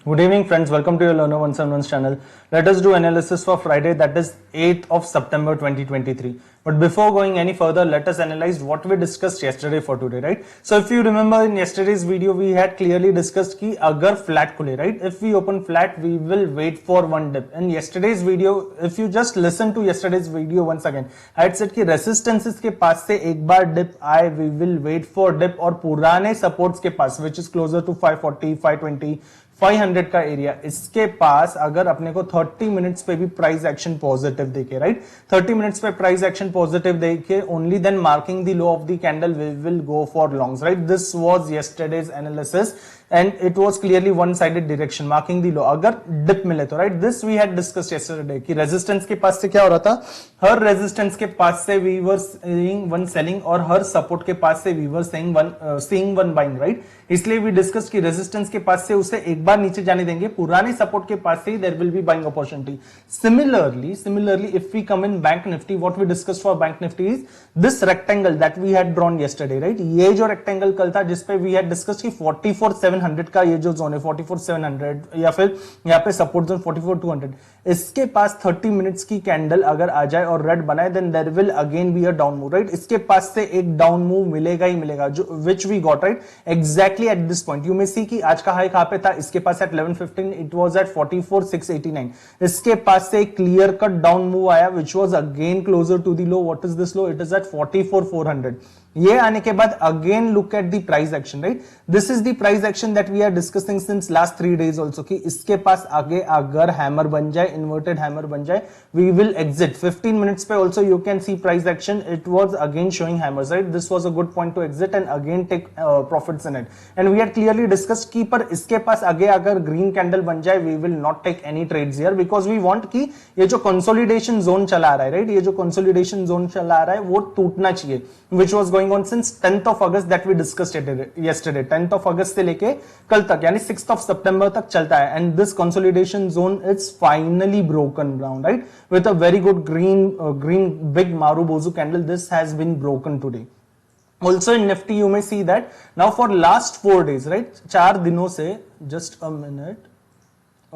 Good evening, friends. Welcome to your Learner 171's channel. Let us do analysis for Friday, that is 8th of September 2023. But before going any further, let us analyze what we discussed yesterday for today, right? So if you remember in yesterday's video, we had clearly discussed कि अगर flat खुले, right? If we open flat, we will wait for one dip. In yesterday's video, if you just listen to yesterday's video once again, I had said कि resistances के पास से एक बार dip आए, we will wait for dip और पुराने supports के पास, which is closer to 540, 520, 500 का area, इसके पास अगर अपने को 30 मिनट्स पे भी प्राइस एक्शन पॉजिटिव देखे, राइट, 30 मिनट्स पे प्राइस एक्शन पॉजिटिव देखे, only then marking the low of the candle we will go for longs, right. This was yesterday's analysis and it was clearly one sided direction marking the low. अगर dip मिले तो, right, this we had discussed yesterday कि resistance के पास से क्या हो रहा था, हर resistance के पास से we were seeing one selling और हर support के पास से we were seeing one buying, right. इसलिए we discussed कि resistance के पास से उसे एक बार नीचे जाने देंगे, पुराने support के पास से there will be buying opportunity. Similarly if we come in Bank Nifty, what we discussed for Bank Nifty is this rectangle that we had drawn yesterday, right. ये जो rectangle कल था जिसपे we had discussed कि 44,700 का ये जो zone है 44,700 या फिर यहाँ पे सपोर्ट जोन 44,200, इसके पास 30 मिनट्स की कैंडल अगर आ जाए और रेड बनाए then there will again be a down move, right. इसके पास से एक डाउन मूव मिलेगा ही मिलेगा, जो which we got, right, exactly at this point. You may see कि आज का हाई कहां पे था, इसके पास एट 11:15, इट वाज एट 44,689. इसके पास से एक क्लियर कट डाउन मूव आया which was again closer to the low. What is this low? It is at 44,400. ये आने के बाद again look at the price action, right. This is the price action that we are discussing since last 3 days also कि इसके पास आगे अगर hammer बन जाए, इन्वर्टेड हैमर बन जाए, वी विल एग्जिट. 15 मिनट्स पे also you can see price action, it was again showing hammers, right. This was a good point to exit and again take profits in it. And we had clearly discussed कि पर इसके पास आगे अगर green candle बन जाए, we will not take any trades here because we want कि ये जो कंसोलिडेशन जोन चला रहा है, राइट, ये जो कंसोलिडेशन जोन चला रहा है वो टूटना चाहिए, which was going on since 10th of August that we discussed yesterday. 10th of August से लेके कल तक यानी 6th of September तक चलता है. And this consolidation zone is finally broken down, right, with a very good green big Marubozu candle. This has been broken today. Also in Nifty you may see that now for last 4 days, right, 4 दिनों से, just a minute,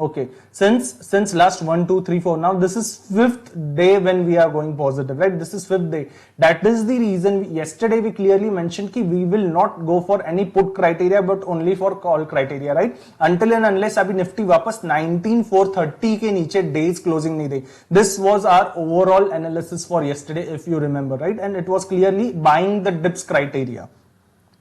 okay, since last 1 2 3 4, now this is 5th day when we are going positive, right. This is 5th day. That is the reason yesterday we clearly mentioned कि we will not go for any put criteria but only for call criteria, right, until and unless अभी Nifty वापस 19,430 के नीचे days closing नहीं दे. This was our overall analysis for yesterday if you remember, right, and it was clearly buying the dips criteria.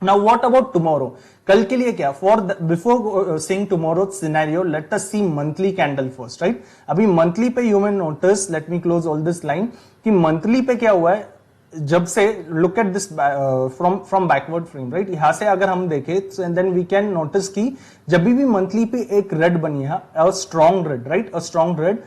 Now what about tomorrow? कल के लिए क्या? For before seeing tomorrow's scenario, let us see monthly candle first, right? अभी monthly पे you may notice, let me close all this line, कि monthly पे क्या हुआ है, जब से look at this from backward frame, right? यहाँ से अगर हम देखें and then we can notice कि जब भी monthly पे एक red बनी है, a strong red, right? A strong red,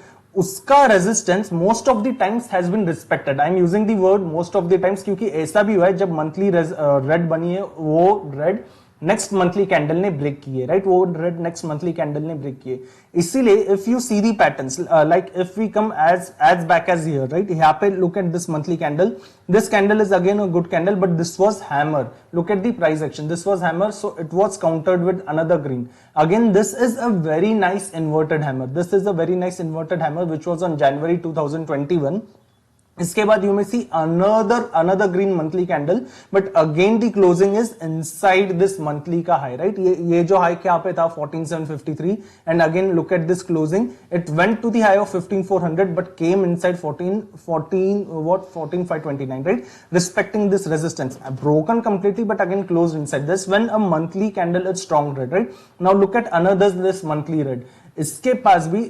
उसका resistance most of the times has been respected. I am using the word most of the times क्योंकि ऐसा भी हुआ है जब मंथली रेड बनी है, वो रेड नेक्स्ट मंथली कैंडल ने ब्रेक की है, राइट, वो रेड नेक्स्ट मंथली कैंडल ने ब्रेक की है. इसीलिए if you see the patterns, like if we come as back as here, right, यहाँ पे look at this monthly candle. This candle is again a good candle but this was hammer. Look at the price action, this was hammer, so it was countered with another green. Again, this is a very nice inverted hammer. This is a very nice inverted hammer which was on January 2021. इसके बाद you may see another green monthly candle, but again the closing is inside this monthly का high, right. ये जो high क्या पे था 14,753 and again look at this closing, it went to the high of 15,400 but came inside 14,529, right, respecting this resistance, broken completely but again closed inside this when a monthly candle is strong red, right. Now look at another this monthly red, इसके पास भी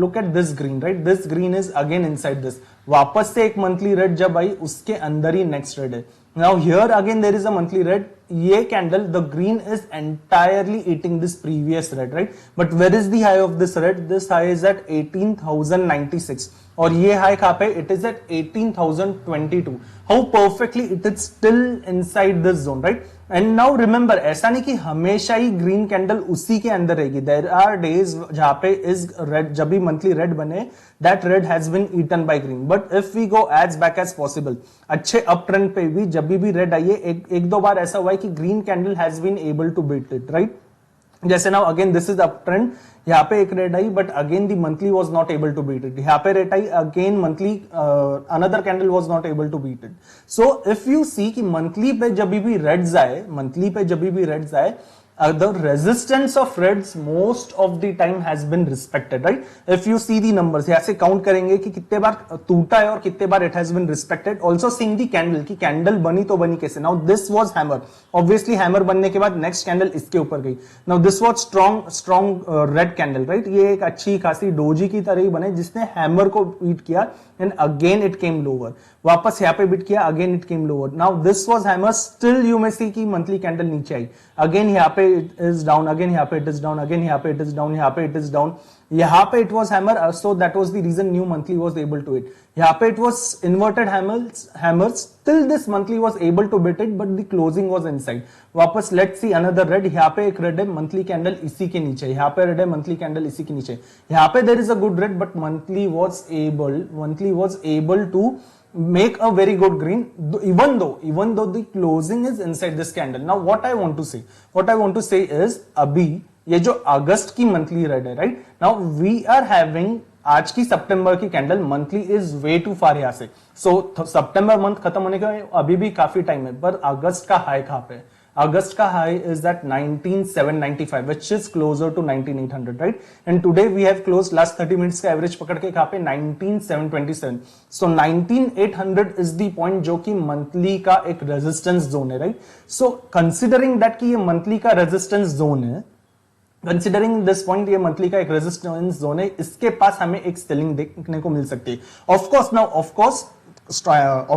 look at this green, right, this green is again inside this, वापस से एक monthly red जब आई उसके अंदर ही नेक्स्ट रेड है. Now here again there is a monthly red. ये candle the green is entirely eating this previous red, right, but where is the high of this red? This high is at 18,096 और ये high कहां पे? It is at 18,022. How perfectly it is still inside this zone, right. And now remember, ऐसा नहीं कि हमेशा ही green candle उसी के अंदर रहेगी. देयर आर डेज जहां पे इज रेड, जब भी मंथली रेड बने, that red has been eaten by green. But if we go as back as possible, अच्छे अप ट्रेंड पे भी जब भी रेड आई है, एक दो बार ऐसा हुआ है कि green candle has been able to beat it, right. जैसे now again this is up trend, यहाँ पे एक रेड आई but again the monthly was not able to beat it, यहाँ पे रेड आई again monthly another candle was not able to beat it. So if you see कि monthly पे जब भी रेड्स आए, मंथली पे जब भी रेड्स आए, the resistance of reds most of the time has been respected, right? If you see the numbers, यहाँ से काउंट करेंगे कि कितने बार टूटा है और कितने बार it has been respected. Also seeing the candle कि कैंडल बनी तो बनी कैसे. Now this was hammer, obviously hammer बनने के बाद next कैंडल इसके ऊपर गई. Now this was strong red candle, right? ये एक अच्छी खासी डोजी की तरह ही बने जिसने हैमर को बीट किया and again it came lower. वापस यहाँ पे बीट किया, again it came lower. Now this was hammer, still you may see कि monthly candle नीचे आई, again यहाँ पे it is down, again यहाँ पे it is down, again यहाँ पे it is down, यहाँ पे it is down, यहाँ पे it was hammer, so that was the reason new monthly was able to hit. यहाँ पे it was inverted hammers, still this monthly was able to beat it, but the closing was inside. वापस let's see another red, यहाँ पे एक red है, monthly candle इसी के नीचे, यहाँ पे red है, monthly candle इसी के नीचे, यहाँ पे there is a good red, but monthly was able to make a very good green, even though the closing is inside this candle. Now what I want to say is अभी ये जो अगस्त की मंथली रेड है, right, now we are having आज की सितंबर की candle, monthly is way too far यहां से. सो सितंबर मंथ खत्म होने का अभी भी काफी टाइम है, पर अगस्त का हाई कहां पे, अगस्त का high is at 19,795 which is closer to 19,800, right? And today we have closed last 30 minutes का एवरेज पकड़ के कहां पे 19,727. So 19,800 is the point जो कि मंथली का एक रेजिस्टेंस जोन है, राइट? सो कंसिडरिंग दैट कि ये मंथली का रेजिस्टेंस जोन है, कंसिडरिंग दिस पॉइंट ये मंथली का एक रेजिस्टेंस जोन है, इसके पास हमें एक सेलिंग देखने को मिल सकती है. Of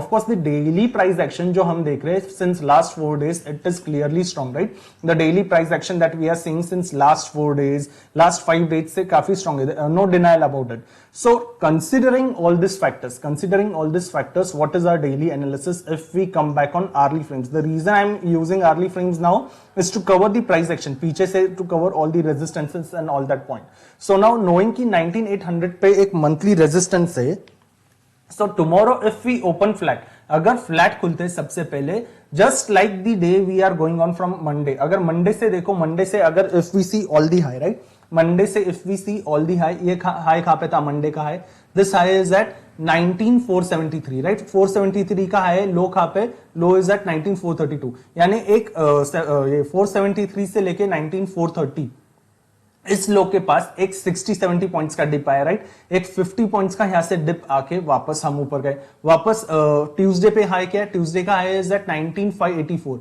course the daily price action जो हम देख रहे हैं since last 4 days it is clearly strong, right? The daily price action that we are seeing since last 4 days, last 5 days से काफी strong है, no denial about it. So considering all these factors, what is our daily analysis if we come back on hourly frames? The reason I'm using hourly frames now is to cover the price action, पीछे से to cover all the resistances and all that point. So now knowing कि 19,800 पे एक monthly resistance है, so tomorrow if we open flat, अगर flat खुलते सबसे पहले just like the day we are going on from Monday, अगर Monday से देखो, मंडे से अगर if we see all the high, right, Monday से if we see all the high, ये हाई कहां पे था मंडे का high, this high is at 19,473, right? 473 का हाई, लो कहां पे, लो is at 19,432, यानी एक ये 473 से लेके 19,430 इस लो के पास एक 60-70 पॉइंट्स का डिप आया, राइट? एक 50 पॉइंट्स का यहां से डिप आके वापस हम ऊपर गए. वापस ट्यूसडे पे हाई क्या है, ट्यूसडे का हाई इज एट 19,584,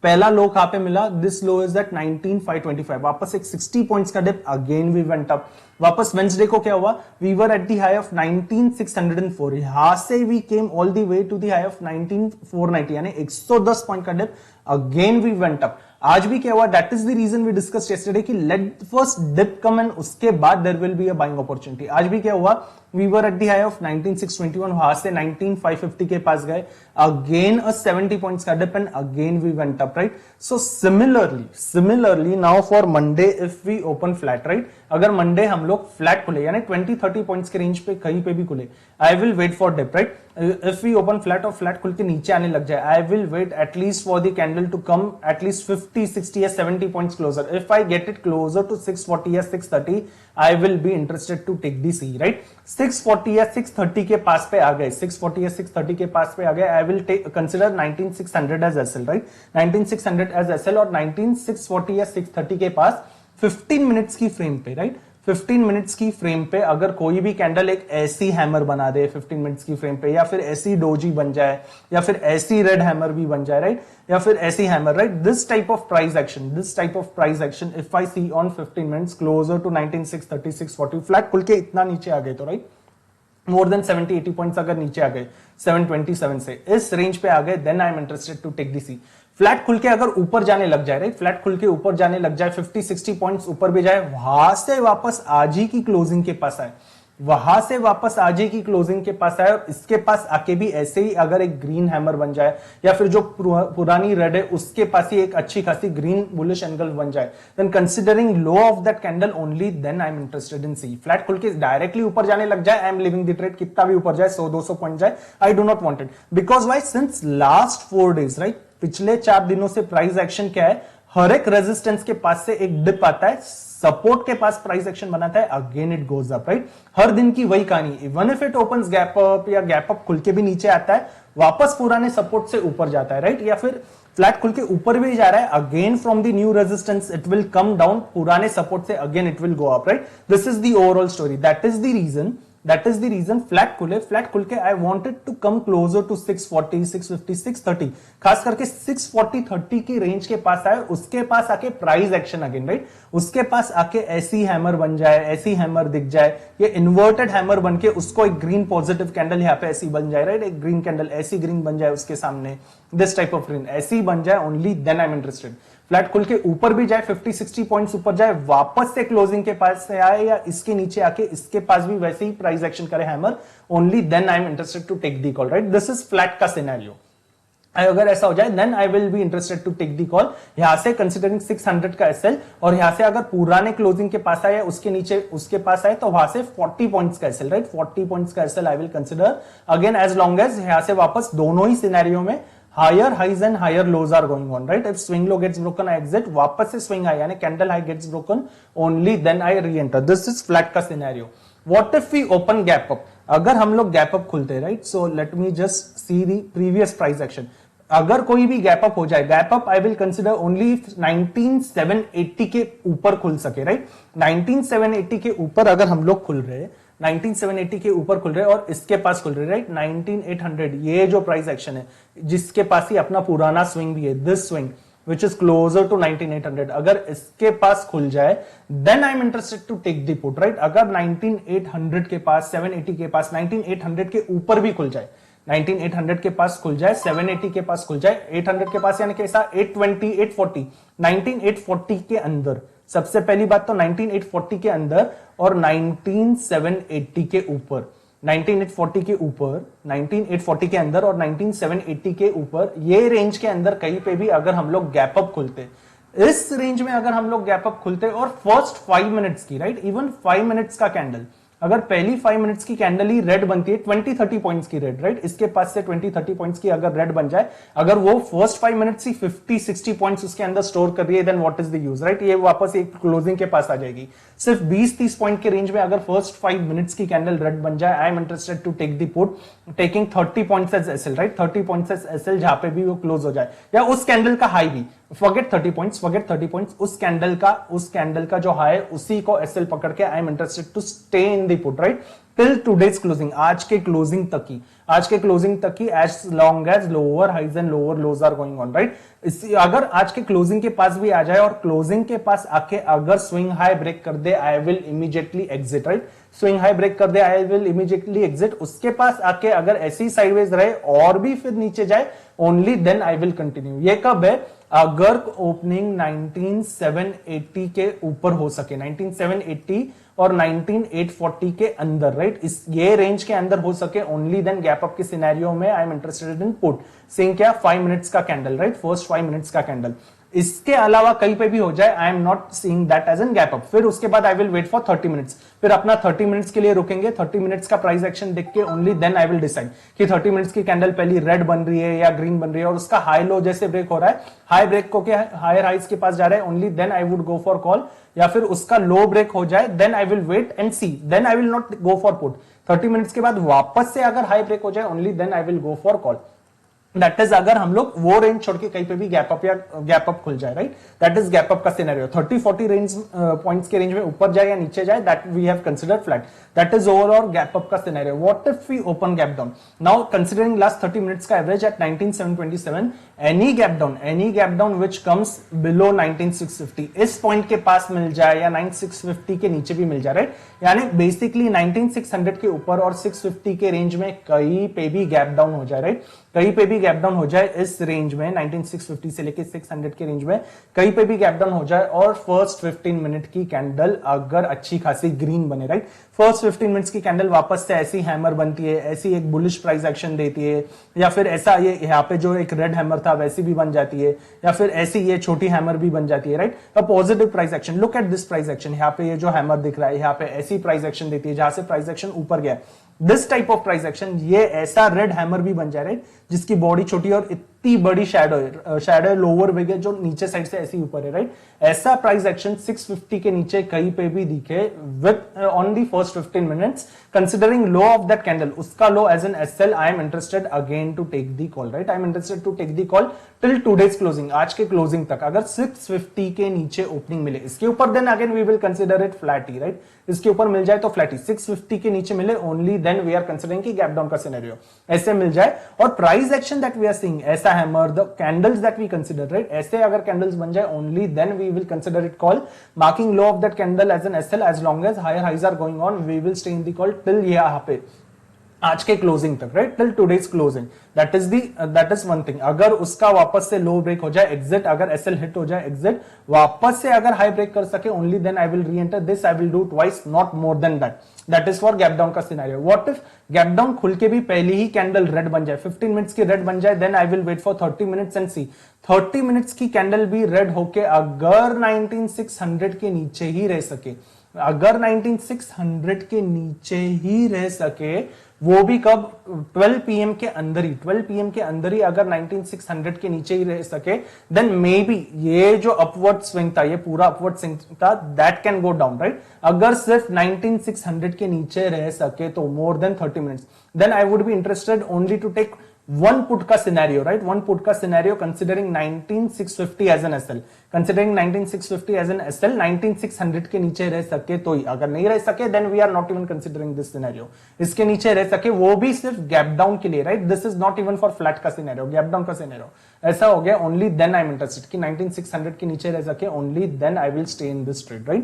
पहला लो कहां पे मिला, दिस लो इज एट 19,525, वापस एक 60 पॉइंट्स का dip, again we went up. वापस वेंसडे को क्या हुआ, we were at the high of 19,604, यहां से we came all the way to the high of 19,490, यानी 110 पॉइंट का dip, again we went up. आज भी क्या हुआ, that is the reason we discussed yesterday कि let first dip come and उसके बाद there will be a buying opportunity. आज भी क्या हुआ, we were at the high of 19,621, वहां से 19,550 के पास गए, अगेन अ 70 पॉइंट्स का dip and again we went up, right? So similarly now for Monday if we open flat, right, अगर मंडे हम लोग फ्लैट खुले यानी 20-30 पॉइंट्स के रेंज पे कहीं पे भी खुले, I will wait for dip, right? If we open flat और फ्लैट खुल के नीचे आने लग जाए, I will wait at least for the candle to come at least 50, 60 या 70 points closer. If I get it closer to 640 या 630, I will be interested to take the C, right? 640 या 630 के पास पे आ गए, 640 या 630 के पास पे आ गए, I will consider 19,600 as SL, right? 19,600 as SL और 19,640 या 630 के पास 15 मिनट्स की फ्रेम पे, राइट? 15 मिनट्स की फ्रेम पे अगर कोई भी कैंडल एक ऐसी हैमर बना दे 15 मिनट्स की फ्रेम पे, या फिर ऐसी डोजी बन जाए, या फिर ऐसी रेड हैमर भी बन जाए, राइट? या फिर ऐसी hammer, right? This type of price action if I see on 15 minutes closer to 19,630, 640, flat खुल के इतना नीचे आ गए तो, राइट, मोर देन 70-80 पॉइंट्स अगर नीचे आ गए 727 से इस रेंज पे आ गए, then I am interested to take the C. Flat खुल के अगर ऊपर जाने लग जाए, राइट, फ्लैट खुल के ऊपर जाने लग जाए, 50-60 पॉइंट्स ऊपर भी जाए, वहां से वापस आज ही की क्लोजिंग के पास आए, वहां से वापस आज ही की क्लोजिंग के पास आए और इसके पास आके भी ऐसे ही अगर एक ग्रीन हैमर बन जाए, या फिर जो पुरानी रेड है उसके पास ही एक अच्छी खासी ग्रीन बुलिश एंगल बन जाए, then considering low of that candle only, then I am interested in C. Flat खुल के डायरेक्टली ऊपर जाने लग जाए, I am leaving the trade, कितना भी ऊपर जाए, 100-200 पॉइंट जाए, I do not want it. Because why, since last 4 days, right, पिछले 4 दिनों से प्राइस एक्शन क्या है, हर एक रेजिस्टेंस के पास से एक डिप आता है, सपोर्ट के पास प्राइस एक्शन बनाता है, again it goes up, right. हर दिन की वही कहानी, even if it opens gap up या गैप अप खुल के भी नीचे आता है, वापस पुराने सपोर्ट से ऊपर जाता है, राइट, या फिर फ्लैट खुल के ऊपर भी जा रहा है, again from the new resistance it will come down, पुराने सपोर्ट से again it will go up, right. This is the overall story, that is the reason flat खुल के I wanted to come closer to 640, 650, 630, खास करके 640, 30 की range के पास आए, उसके पास आके प्राइस एक्शन अगेन, राइट, उसके पास आके ऐसी हैमर बन जाए, ऐसी हैमर दिख जाए, ये इन्वर्टेड हैमर बन के उसको एक ग्रीन पॉजिटिव कैंडल यहाँ पे ऐसी बन जाए, राइट, एक ग्रीन कैंडल ऐसी ग्रीन बन जाए उसके सामने, दिस टाइप ऑफ ग्रीन ऐसी बन जाए, only then I am interested. Flat खुल के ऊपर भी जाए, 50, 60 पॉइंट्स ऊपर जाए, वापस से क्लोजिंग के पास से आए या इसके नीचे आके इसके पास भी वैसे ही प्राइस एक्शन करे hammer, only then I am interested to take the call, right. This is flat का सिनेरियो। अगर ऐसा हो जाए then I will be interested to take the call, यहां से कंसिडरिंग 600 का एसएल, और यहां से अगर पुराने क्लोजिंग के पास आए, उसके नीचे उसके पास आए, तो वहां से 40 पॉइंट्स का एसएल, राइट, 40 पॉइंट्स का SL I will consider again, as long as यहां से वापस दोनों ही सिनेरियो में higher highs and higher lows are going on, right? If swing low gets broken, I exit, वापस से swing high यानी candle high gets broken, only then I re-enter. This is flat का scenario. What if we open gap up? अगर हम लोग gap up खुलते, right? So let me just see the previous price action. अगर कोई भी gap up हो जाए, gap up I will consider only 19780 के ऊपर खुल सके, राइट, 19780 के ऊपर अगर हम लोग खुल रहे हैं, 19780 के ऊपर खुल रहे और इसके पास खुल रहे, राइट, 19800, ये जो प्राइस एक्शन है जिसके पास ही अपना पुराना स्विंग भी है, this swing which is closer to 19800, अगर इसके पास खुल जाए then I am interested to take the put, right. अगर 19800 के पास, 780 के पास, 19800 के ऊपर भी खुल जाए, 19800 के पास खुल जाए, 780 के पास खुल जाए, 800 के पास यानी कैसा, 820, 840, 19840 के अंदर, सबसे पहली बात तो 19840 के अंदर और 19780 के ऊपर, 19840 के ऊपर, 19840 के अंदर और 19780 के ऊपर, ये रेंज के अंदर कहीं पे भी अगर हम लोग गैप अप खुलते, इस रेंज में अगर हम लोग गैप अप खुलते और फर्स्ट 5 मिनट्स की, राइट, इवन 5 मिनट्स का कैंडल, अगर पहली 5 मिनट्स की कैंडल ही रेड बनती है, 20-30 पॉइंट्स की रेड, राइट, इसके पास से 20-30 पॉइंट्स की अगर रेड बन जाए, अगर वो फर्स्ट 5 मिनट्स ही 50-60 पॉइंट्स उसके अंदर स्टोर कर रही है, then what is the use, right, ये वापस एक क्लोजिंग के पास आ जाएगी। सिर्फ 20-30 पॉइंट के रेंज में अगर फर्स्ट 5 मिनट्स की कैंडल रेड बन जाए, I am interested to take the put, taking 30 points as SL, right, 30 points as SL, जहां पे भी वो क्लोज हो जाए, या उस कैंडल का हाई भी, फॉरगेट 30 पॉइंट्स, उस कैंडल का जो हाई है उसी को एसएल पकड़ के I am interested to stay in the put, right, till today's closing, आज के क्लोजिंग तक की, as long as lower highs and lower lows are going on, right. अगर आज के क्लोजिंग के पास भी आ जाए और क्लोजिंग के पास आके अगर स्विंग हाई ब्रेक कर दे, I will immediately exit, right, swing high break कर दे, आई विल इमीडिएटली एग्जिट, उसके पास आके अगर ऐसी साइडवेज रहे और भी फिर नीचे जाए, only then I will continue. ये कब है, अगर ओपनिंग 19780 के ऊपर हो सके, 19780 और 19840 के अंदर, राइट, इस ये रेंज के अंदर हो सके, ओनली देन गैप अप के सिनेरियो में I am interested in put, saying क्या, 5 मिनट्स का कैंडल, राइट, फर्स्ट 5 मिनट्स का कैंडल, इसके अलावा कहीं पे भी हो जाए, I am not seeing that as an gap up. फिर उसके बाद I will wait for 30 minutes, फिर अपना 30 मिनट्स के लिए रुकेंगे, 30 मिनट्स का प्राइस एक्शन देख के only then I will decide कि 30 मिनट्स की कैंडल पहली रेड बन रही है या ग्रीन बन रही है और उसका हाई लो जैसे ब्रेक हो रहा है, हाई ब्रेक को क्या हायर हाइज के पास जा रहा है, only then I would go for call, या फिर उसका लो ब्रेक हो जाए then I will wait and see, then I will not go for put. 30 minutes के बाद वापस से अगर हाई ब्रेक हो जाए, only then I will go for call. That is अगर हम लोग वो रेंज छोड़ के कहीं पे भी गैप अप या गैप अप खुल जाए, right, that is gap up का सिनेरियो। 30-40 रेंज पॉइंट्स के रेंज में ऊपर जाए या नीचे जाए, that we have considered flat, that is overall gap up का scenario. What if we open gap down, now considering last 30 minutes का average at 19727, any gap down which comes below 19650, इस पॉइंट के पास मिल जाए या 9650 के नीचे भी मिल जाए, राइट, यानी बेसिकली 19600 के ऊपर और 650 के रेंज में कहीं पे भी गैप डाउन हो जाए, राइट, कहीं पे भी गैप डाउन हो जाए इस रेंज में 19650 से लेके 600 के रेंज में कहीं पे भी गैप डाउन हो जाए और फर्स्ट 15 मिनट की कैंडल अगर अच्छी खासी ग्रीन बने, राइट, फर्स्ट 15 मिनट्स की कैंडल वापस से ऐसी हैमर बनती है, ऐसी एक बुलिश प्राइस एक्शन देती है, या फिर ऐसा ये यहाँ पे जो एक रेड हैमर था वैसी भी बन जाती है, या फिर ऐसी ये छोटी हैमर भी बन जाती है, right, a positive price action. Look at this price action, यहाँ पे ये जो हैमर दिख रहा है, यहाँ पे ऐसी प्राइस एक्शन देती है जहां से प्राइस एक्शन ऊपर गया, this type of price action, ये ऐसा रेड हैमर भी बन जाए, राइट, जिसकी बॉडी छोटी और इतनी बड़ी शैडो लोअर विग है जो नीचे साइड से ऐसे ऊपर है, राइट। ऐसा प्राइस एक्शन 650 के नीचे कहीं पे भी दिखे with on the first 15 minutes considering low of that candle, उसका low as an SL, I am interested again to take the call, right. I am interested to take the call till today's closing, आज के closing तक। अगर 650 के नीचे opening मिले, इसके ऊपर then again we will consider it flat ही, राइट। इसके ऊपर मिल जाए तो फ्लैट ही, 650 के नीचे मिले only then we are considering की गैप डाउन का सिनेरियो ऐसे मिल जाए। और price action that we are seeing, ऐसा hammer, the candles that we consider, right, ऐसे अगर कैंडल्स बन जाए only then we will consider it call, marking low of that candle as an SL, as long as higher highs are going on we will stay in the call till यहां पे आज के closing तक, right, till today's closing. That is one thing. अगर उसका वापस से लो break हो जाए एग्जिट, अगर एसएल हिट हो जाए एग्जिट, वापस से अगर हाई ब्रेक कर सके only then I will re enter this, I will do twice, not more than that. That is for gap down का scenario. What if gap down खुल के भी पहली ही कैंडल रेड बन जाए, 15 मिनट्स की रेड बन जाए, then I will wait for 30 minutes and see 30 minutes की कैंडल भी रेड होके अगर 19600 के नीचे ही रह सके, अगर 19600 के नीचे ही रह सके, वो भी कब, 12 पीएम के अंदर ही, 12 पीएम के अंदर ही अगर 19600 के नीचे ही रह सके, देन मे बी ये जो अपवर्ड स्विंग था, ये पूरा अपवर्ड स्विंग था, that can go down, right. अगर सिर्फ 19600 के नीचे रह सके तो more than 30 minutes, then I would be interested only to take one put का scenario, right, one put का scenario considering 19650 as an SL, considering 19650 as an SL, 19600 के नीचे रह सके तो ही, अगर नहीं रह सके then we are not even considering this scenario, इसके नीचे रह सके वो भी सिर्फ गैप डाउन के लिए, right, this is not even for flat का scenario, गैप डाउन का scenario ऐसा हो गया, only then I am interested कि 19600 के नीचे रह सके, only then I will stay in this trade, right।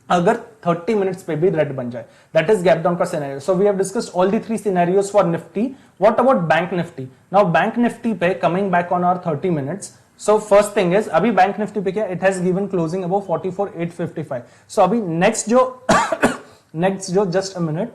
अगर 30 मिनट्स पे भी रेड बन जाए, दैट इज गैप डाउन का scenario. So we have discussed all the 3 scenarios for Nifty. What about bank Nifty? Now bank Nifty पे coming back on our 30 minutes, so first thing is अभी bank Nifty पे क्या, it has given closing above 44855। So अभी next जो just a minute,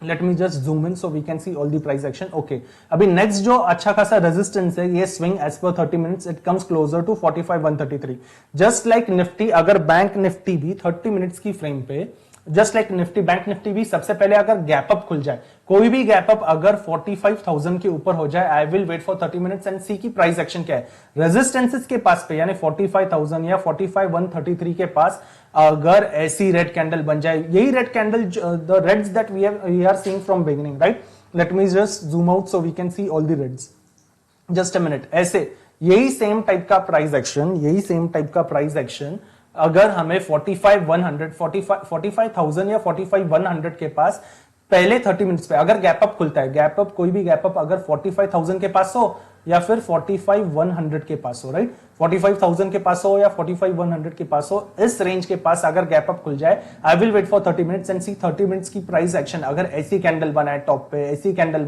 let me just zoom in so we can see all the price action. Okay, अभी next जो अच्छा खासा resistance है, ये स्विंग एज पर 30 minutes it comes closer to 45133। Just like Nifty, अगर बैंक निफ्टी भी 30 minutes की फ्रेम पे, just like Nifty, bank Nifty भी सबसे पहले अगर गैप अप खुल जाए, कोई भी गैप अप अगर 45000 के ऊपर हो जाए, I will wait for 30 minutes and see की प्राइस एक्शन क्या है। रेजिस्टेंसेस के पास पे यानी 45000 या 45133 के पास अगर ऐसी रेड कैंडल बन जाए, यही red candle, the reds that we are seeing from beginning, right. Let me just zoom out so we can see all the reds, just a minute. ऐसे यही सेम टाइप का प्राइस एक्शन अगर हमें 45,000 या 45,100 के पास पहले 30 मिनट्स पे अगर गैप अप खुलता है, गैप अप, कोई भी गैप अप अगर 45,000 के पास हो या फिर 45,100 के पास हो, राइट, 45,000 के पास हो या 45,100 के पास हो, इस रेंज के पास अगर गैप अप खुल जाए, I will wait for 30 minutes and see 30 minutes की प्राइस एक्शन। अगर ऐसी कैंडल बनाए टॉप पे, ऐसी कैंडल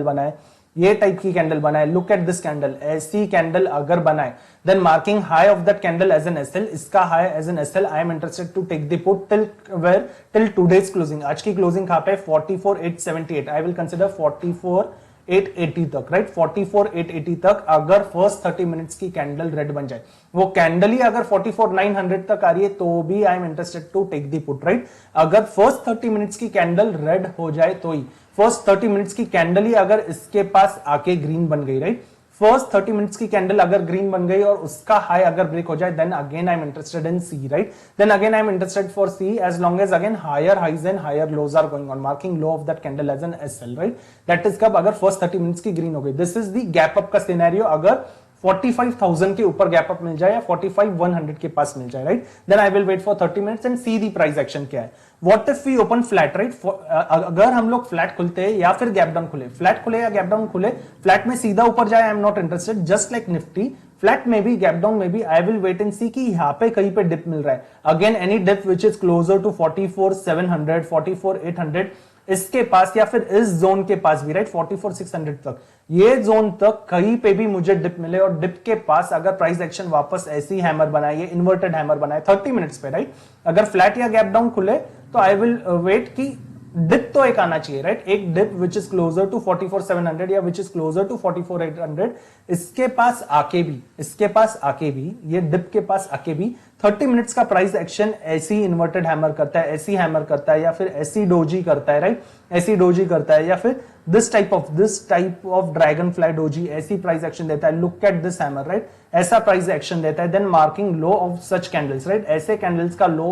बनाए, ये टाइप की कैंडल बनाए, लुक एट दिस कैंडल, ऐसी कैंडल अगर बनाए, then marking high of that candle as an SL, इसका high as an SL, I am interested to take the put till today's closing. आज की क्लोजिंग कहां पे, 44,878, आई विल कंसिडर 44,880 तक, right, 44,880 तक अगर फर्स्ट 30 मिनट्स की कैंडल रेड बन जाए, वो कैंडल ही अगर 44,900 तक आ रही है तो भी I am interested to take the put, right. अगर फर्स्ट 30 मिनट्स की कैंडल रेड हो जाए तो ही, फर्स्ट 30 मिनट्स की कैंडल ही अगर इसके पास आके ग्रीन बन गई, राइट, फर्स्ट 30 मिनट्स की कैंडल अगर ग्रीन बन गई और उसका हाई अगर ब्रेक हो जाए, then again I am interested in C, right, then again I am interested for C as long as again higher highs and higher lows are going on, marking low of that candle as an SL, right. That is कब, अगर first 30 minutes की green हो गई। This is the gap up का scenario अगर 45,000 के ऊपर gap up मिल जाए या 45,100 के पास मिल जाए, right, then I will wait for 30 minutes and see the price action क्या है। What if we open flat, right, अगर हम लोग फ्लैट खुलते हैं या फिर गैप डाउन खुले, फ्लैट खुले या गैप डाउन खुले, फ्लैट में सीधा ऊपर जाए, I am not interested, just like Nifty, flat में भी गैप डाउन में भी I will wait and see कि यहां पे कहीं पे डिप मिल रहा है, again any dip which is closer to 44,700, 44,800 इसके पास या फिर इस जोन के पास भी, राइट, 44,600 तक, ये जोन तक कहीं पे भी मुझे डिप मिले और डिप के पास अगर प्राइस एक्शन वापस ऐसी हैमर बनाए, ये इन्वर्टेड हैमर बनाए 30 मिनट्स पे, राइट, अगर फ्लैट या गैप डाउन खुले तो आई विल वेट कि डिप तो एक आना चाहिए, राइट, एक dip which is closer to 44,700 या विच इज क्लोजर टू 44,800, इसके पास आके भी ये डिप के पास आके भी 30 मिनट्स का प्राइस एक्शन ऐसी इन्वर्टेड हैमर करता है, ऐसी हैमर करता है, या फिर ऐसी डोजी करता है, राइट, ऐसी डोजी करता है, या फिर this type of dragonfly doji ऐसी प्राइस एक्शन देता है, look at this hammer, right, ऐसा प्राइस एक्शन देता है, then marking low of such candles, right, ऐसे कैंडल्स का low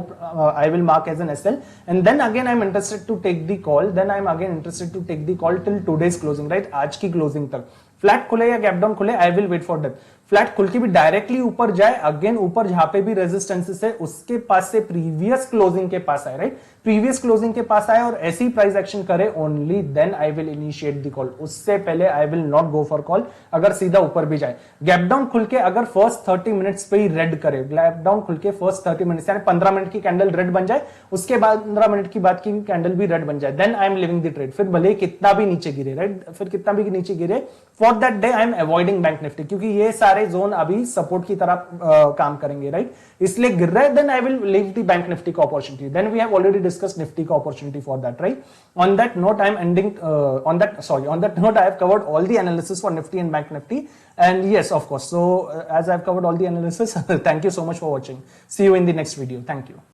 I will mark as an SL, and then again I am interested to take the call, then I am again interested to take the call till today's closing, right, आज की closing तक। Flat खुले या gap down खुले, I will wait for that. Flat खुल के भी directly ऊपर जाए, अगेन ऊपर जहां पे भी रेजिस्टेंसेस है उसके पास से प्रीवियस क्लोजिंग के पास आए, राइट, प्रीवियस क्लोजिंग के पास आए और ऐसी प्राइस एक्शन करे, only then I will initiate the call, उससे पहले I will not go for call. अगर सीधा ऊपर भी जाए, गैप डाउन खुल के अगर फर्स्ट 30 मिनट्स पे ही रेड करे, गैप डाउन खुल के फर्स्ट 30 मिनट्स यानी 15 मिनट की कैंडल रेड बन जाए, उसके बाद 15 मिनट की बाद की कैंडल भी रेड बन जाए, then I am leaving the trade, फिर भले कितना भी नीचे गिरे, राइट, फिर कितना भी नीचे गिरे, for that day I am avoiding bank Nifty, क्योंकि ये सारे जोन अभी सपोर्ट की तरह काम करेंगे, राइट, इसलिए गिर रहा है, then I will leave the bank Nifty का opportunity, then we have already discussed Nifty का opportunity for that, right? On that note, I am ending on that note I have covered all the analysis for Nifty and Bank Nifty, and yes, of course, so as I have covered all the analysis, thank you so much for watching. See you in the next video. Thank you.